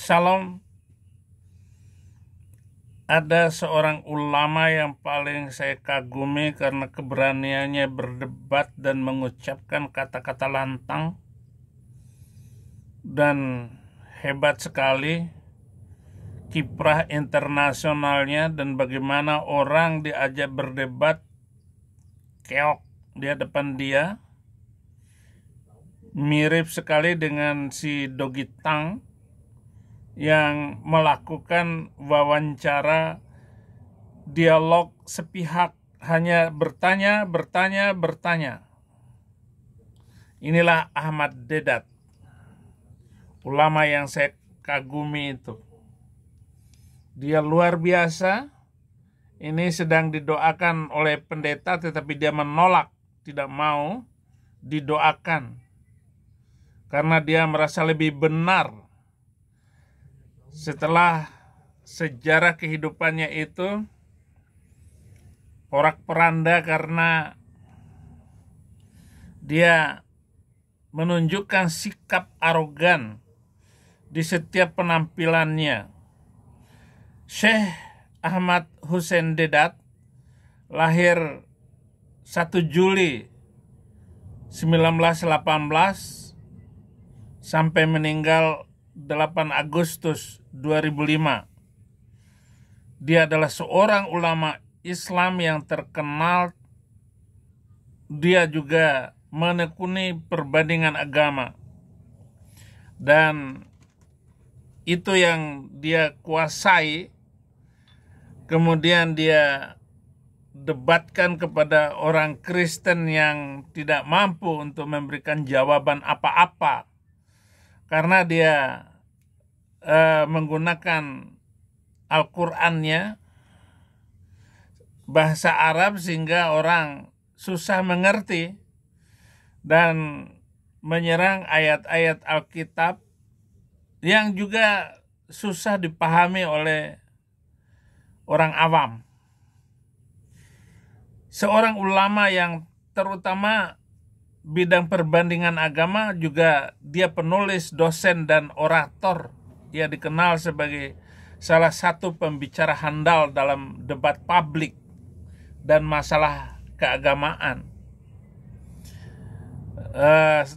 Shalom, ada seorang ulama yang paling saya kagumi karena keberaniannya berdebat dan mengucapkan kata-kata lantang dan hebat sekali kiprah internasionalnya dan bagaimana orang diajak berdebat keok di hadapan dia. Mirip sekali dengan si Doggy Tang yang melakukan wawancara dialog sepihak, hanya bertanya. Inilah Ahmad Deedat, ulama yang saya kagumi itu. Dia luar biasa. Ini sedang didoakan oleh pendeta, tetapi dia menolak, tidak mau didoakan karena dia merasa lebih benar. Setelah sejarah kehidupannya itu porak-poranda karena dia menunjukkan sikap arogan di setiap penampilannya. Syekh Ahmad Hussein Deedat lahir 1 Juli 1918 sampai meninggal 8 Agustus 2005. Dia adalah seorang ulama Islam yang terkenal. Dia juga menekuni perbandingan agama. Dan itu yang dia kuasai. Kemudian dia debatkan kepada orang Kristen yang tidak mampu untuk memberikan jawaban apa-apa. Karena dia menggunakan Al-Qur'annya bahasa Arab sehingga orang susah mengerti dan menyerang ayat-ayat Alkitab yang juga susah dipahami oleh orang awam. Seorang ulama yang terutama bidang perbandingan agama, juga dia penulis, dosen, dan orator. Dia dikenal sebagai salah satu pembicara handal dalam debat publik dan masalah keagamaan.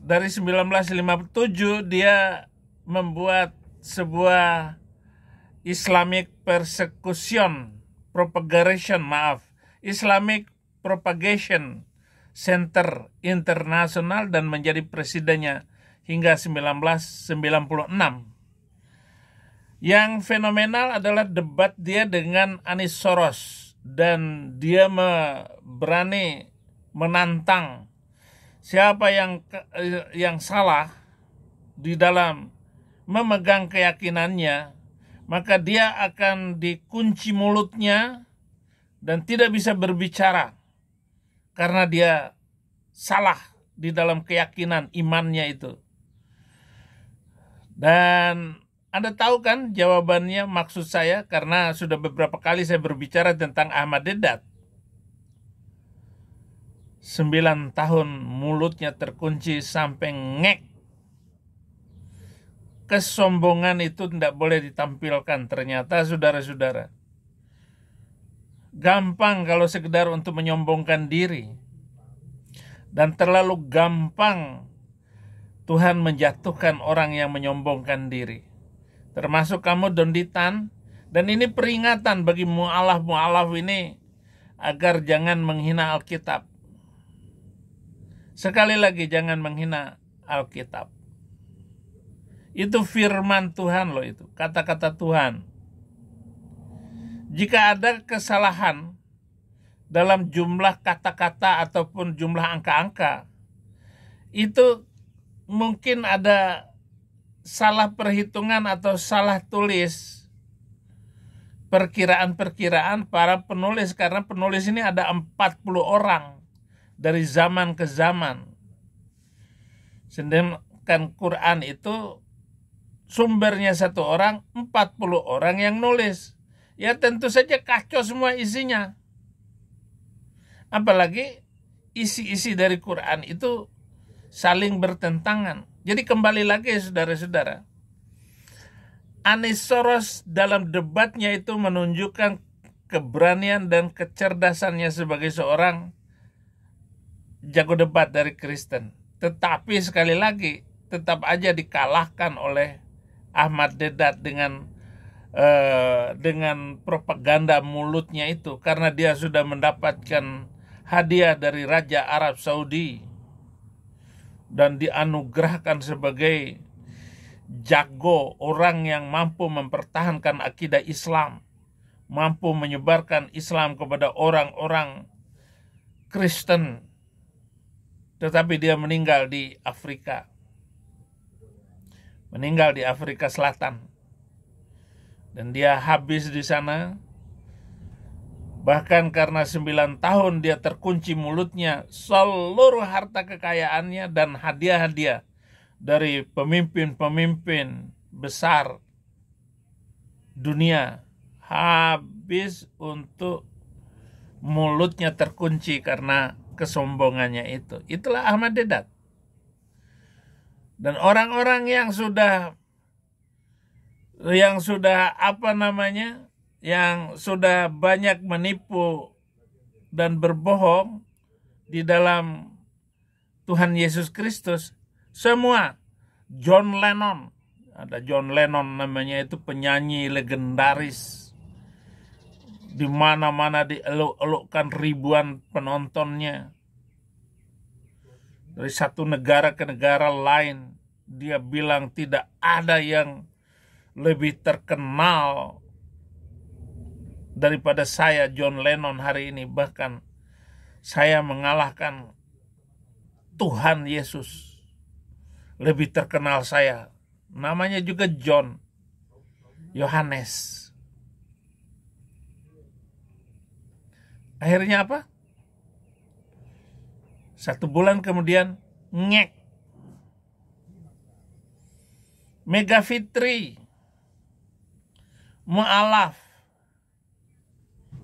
Dari 1957 dia membuat sebuah Islamic Propagation Center Internasional dan menjadi presidennya hingga 1996. Yang fenomenal adalah debat dia dengan Anies Soros, dan dia berani menantang siapa yang salah di dalam memegang keyakinannya, maka dia akan dikunci mulutnya dan tidak bisa berbicara karena dia salah di dalam keyakinan imannya itu. Dan Anda tahu kan jawabannya, maksud saya, karena sudah beberapa kali saya berbicara tentang Ahmad Deedat. 9 tahun mulutnya terkunci sampai ngek. Kesombongan itu tidak boleh ditampilkan ternyata, saudara-saudara. Gampang kalau sekedar untuk menyombongkan diri. Dan terlalu gampang Tuhan menjatuhkan orang yang menyombongkan diri. Termasuk kamu, Donditan. Dan ini peringatan bagi mu'alaf ini agar jangan menghina Alkitab. Sekali lagi, jangan menghina Alkitab. Itu firman Tuhan loh itu, kata-kata Tuhan. Jika ada kesalahan dalam jumlah kata-kata ataupun jumlah angka-angka, itu mungkin ada salah perhitungan atau salah tulis perkiraan-perkiraan para penulis, karena penulis ini ada 40 orang dari zaman ke zaman. Sedangkan Quran itu sumbernya 1 orang, 40 orang yang nulis. Ya tentu saja kacau semua isinya. Apalagi isi-isi dari Quran itu saling bertentangan. Jadi kembali lagi, saudara-saudara, Anisoros dalam debatnya itu menunjukkan keberanian dan kecerdasannya sebagai seorang jago debat dari Kristen. Tetapi sekali lagi tetap aja dikalahkan oleh Ahmad Deedat dengan propaganda mulutnya itu, karena dia sudah mendapatkan hadiah dari Raja Arab Saudi dan dianugerahkan sebagai jago, orang yang mampu mempertahankan akidah Islam, mampu menyebarkan Islam kepada orang-orang Kristen. Tetapi dia meninggal di Afrika. Meninggal di Afrika Selatan. Dan dia habis di sana. Bahkan karena 9 tahun dia terkunci mulutnya, seluruh harta kekayaannya dan hadiah-hadiah dari pemimpin-pemimpin besar dunia habis untuk mulutnya terkunci karena kesombongannya itu. Itulah Ahmad Deedat. Dan orang-orang yang sudah yang sudah banyak menipu dan berbohong di dalam Tuhan Yesus Kristus, semua. John Lennon, ada John Lennon namanya, itu penyanyi legendaris, di mana-mana dieluk-elukkan ribuan penontonnya. Dari satu negara ke negara lain, dia bilang tidak ada yang lebih terkenal daripada saya, John Lennon, hari ini. Bahkan saya mengalahkan Tuhan Yesus. Lebih terkenal saya. Namanya juga John. Yohanes. Akhirnya apa? 1 bulan kemudian ngek. Mega Fitri mu'alaf,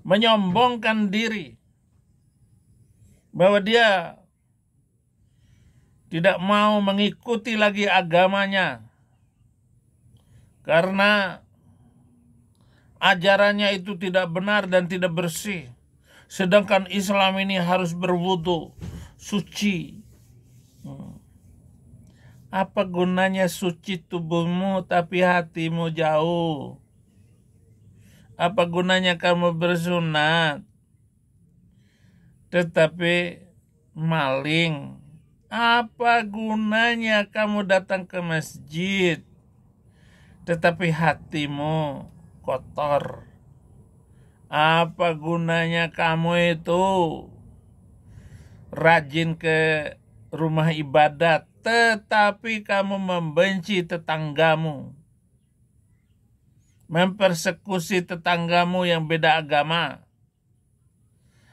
menyombongkan diri bahwa dia tidak mau mengikuti lagi agamanya karena ajarannya itu tidak benar dan tidak bersih. Sedangkan Islam ini harus berwudu, suci. Apa gunanya suci tubuhmu tapi hatimu jauh? Apa gunanya kamu bersunat tetapi maling? Apa gunanya kamu datang ke masjid tetapi hatimu kotor? Apa gunanya kamu itu rajin ke rumah ibadat tetapi kamu membenci tetanggamu, mempersekusi tetanggamu yang beda agama?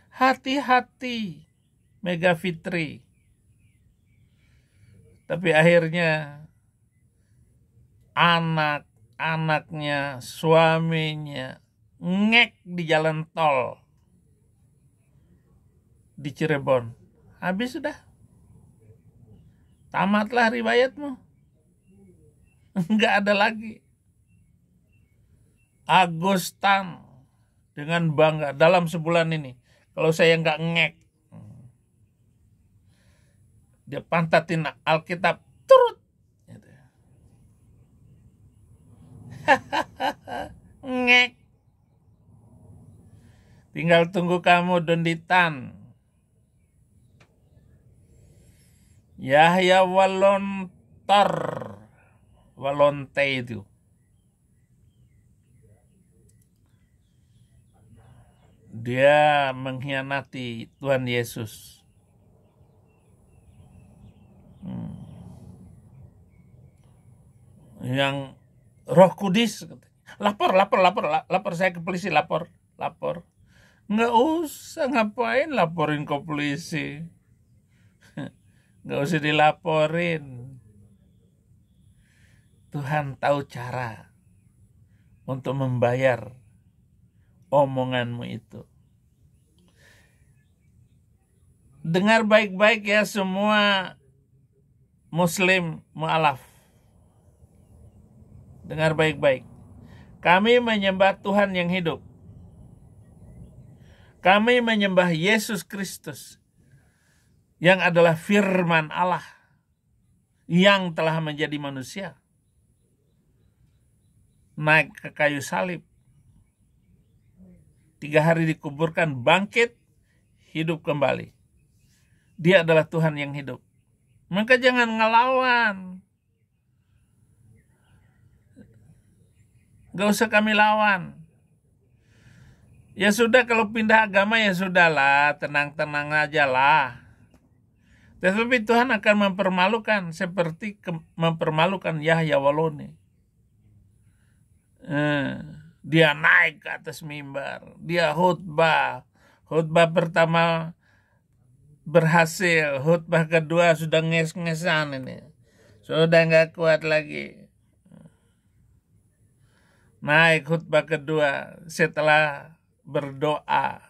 Hati-hati, Mega Fitri. Tapi akhirnya anak-anaknya, suaminya ngek di jalan tol di Cirebon. Habis sudah. Tamatlah riwayatmu. Enggak ada lagi. Agustan dengan bangga dalam sebulan ini, kalau saya enggak ngek, dia pantatin Alkitab turut. Ngek. Tinggal tunggu kamu donditan. Yahya Walonte itu. Dia mengkhianati Tuhan Yesus. Yang Roh Kudus, lapor saya ke polisi, lapor. Nggak usah, ngapain laporin ke polisi? Nggak usah dilaporin. Tuhan tahu cara untuk membayar omonganmu itu. Dengar baik-baik ya semua Muslim mu'alaf. Dengar baik-baik. Kami menyembah Tuhan yang hidup. Kami menyembah Yesus Kristus yang adalah firman Allah yang telah menjadi manusia, naik ke kayu salib, 3 hari dikuburkan, bangkit, hidup kembali. Dia adalah Tuhan yang hidup. Maka jangan ngelawan. Gak usah kami lawan. Ya sudah, kalau pindah agama ya sudahlah, tenang-tenang aja lah. Tetapi Tuhan akan mempermalukan seperti mempermalukan Yahya Waloni. Dia naik ke atas mimbar, dia khutbah pertama berhasil, khutbah kedua sudah nges-ngesan ini, sudah nggak kuat lagi. Naik khutbah kedua setelah berdoa,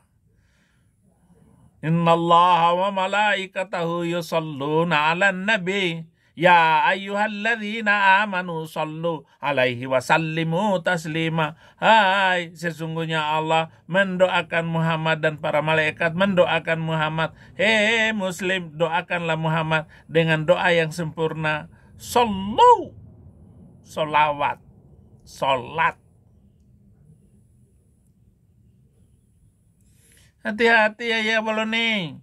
Innallaha wa malaikatahu yusalluna 'alan nabi ya ayyuhalladzina amanu sallu alaihi wa sallimu taslima. Hai, sesungguhnya Allah mendoakan Muhammad dan para malaikat mendoakan Muhammad. Hei muslim, doakanlah Muhammad dengan doa yang sempurna. Sallu, solawat, solat. Hati-hati ya Waloni.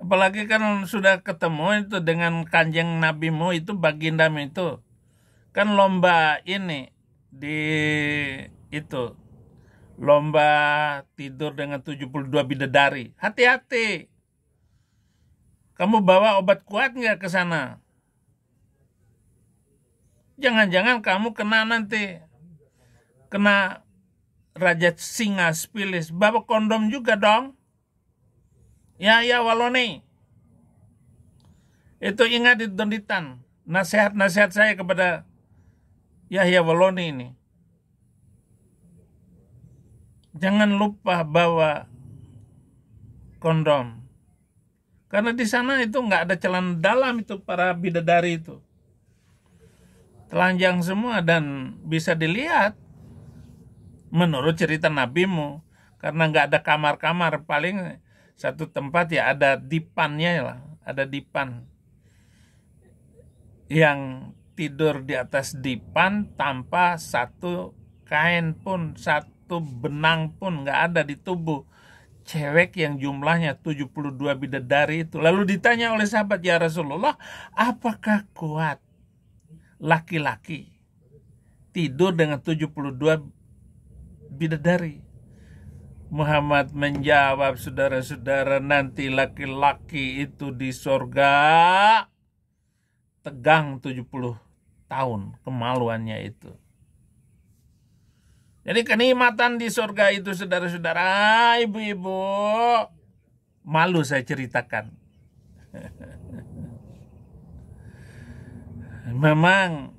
Apalagi kan sudah ketemu itu dengan kanjeng nabimu itu, bagindamu itu. Kan lomba ini di itu. Lomba tidur dengan 72 bidadari. Hati-hati. Kamu bawa obat kuat nggak ke sana? Jangan-jangan kamu kena nanti. Kena Raja Singa Spilis. Bawa kondom juga dong. Ya Waloni. Itu ingat di Donditan. Nasihat-nasihat saya kepada Yahya Waloni ini. Jangan lupa bawa kondom. Karena di sana itu nggak ada celana dalam itu para bidadari itu. Telanjang semua dan bisa dilihat menurut cerita nabimu. Karena nggak ada kamar-kamar, paling satu tempat ya ada dipannya lah, ada dipan yang tidur di atas dipan tanpa satu kain pun, satu benang pun nggak ada di tubuh cewek yang jumlahnya 72 bidadari itu. Lalu ditanya oleh sahabat, ya Rasulullah, apakah kuat laki-laki tidur dengan 72 bidadari? Muhammad menjawab, saudara-saudara, nanti laki-laki itu di surga tegang 70 tahun kemaluannya itu. Jadi kenikmatan di surga itu, saudara-saudara, ibu-ibu, malu saya ceritakan. Memang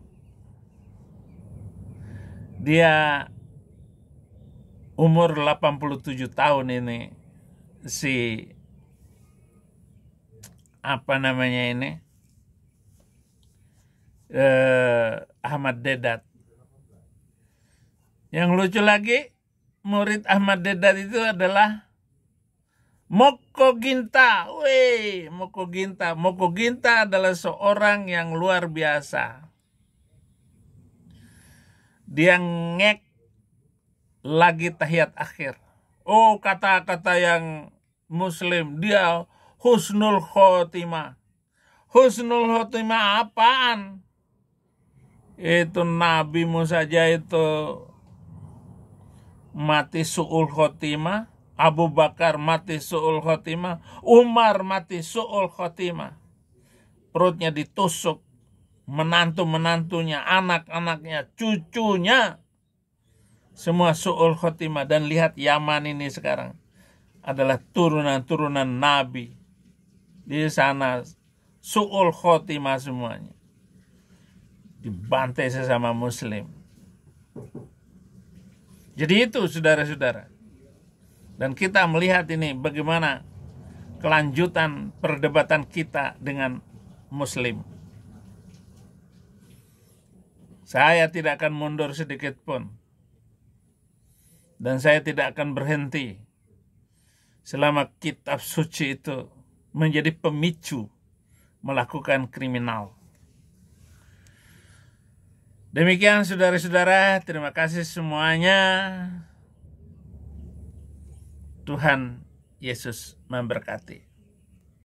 dia umur 87 tahun ini, si apa namanya ini, Ahmad Dedat. Yang lucu lagi, murid Ahmad Dedat itu adalah Moko Ginta. Moko Ginta. Moko Ginta adalah seorang yang luar biasa. Dia ngek lagi tahiyat akhir. Oh, kata-kata yang muslim. Dia husnul khotimah. Husnul khotimah apaan? Itu nabimu saja itu mati su'ul khotimah. Abu Bakar mati su'ul khotimah. Umar mati su'ul khotimah. Perutnya ditusuk. Menantu-menantunya, anak-anaknya, cucunya, semua su'ul khotimah. Dan lihat Yaman ini sekarang adalah turunan-turunan Nabi. Di sana su'ul khotimah semuanya. Dibantai sesama muslim. Jadi itu, saudara-saudara. Dan kita melihat ini bagaimana kelanjutan perdebatan kita dengan muslim. Saya tidak akan mundur sedikit pun. Dan saya tidak akan berhenti selama kitab suci itu menjadi pemicu melakukan kriminal. Demikian saudara-saudara, terima kasih semuanya. Tuhan Yesus memberkati.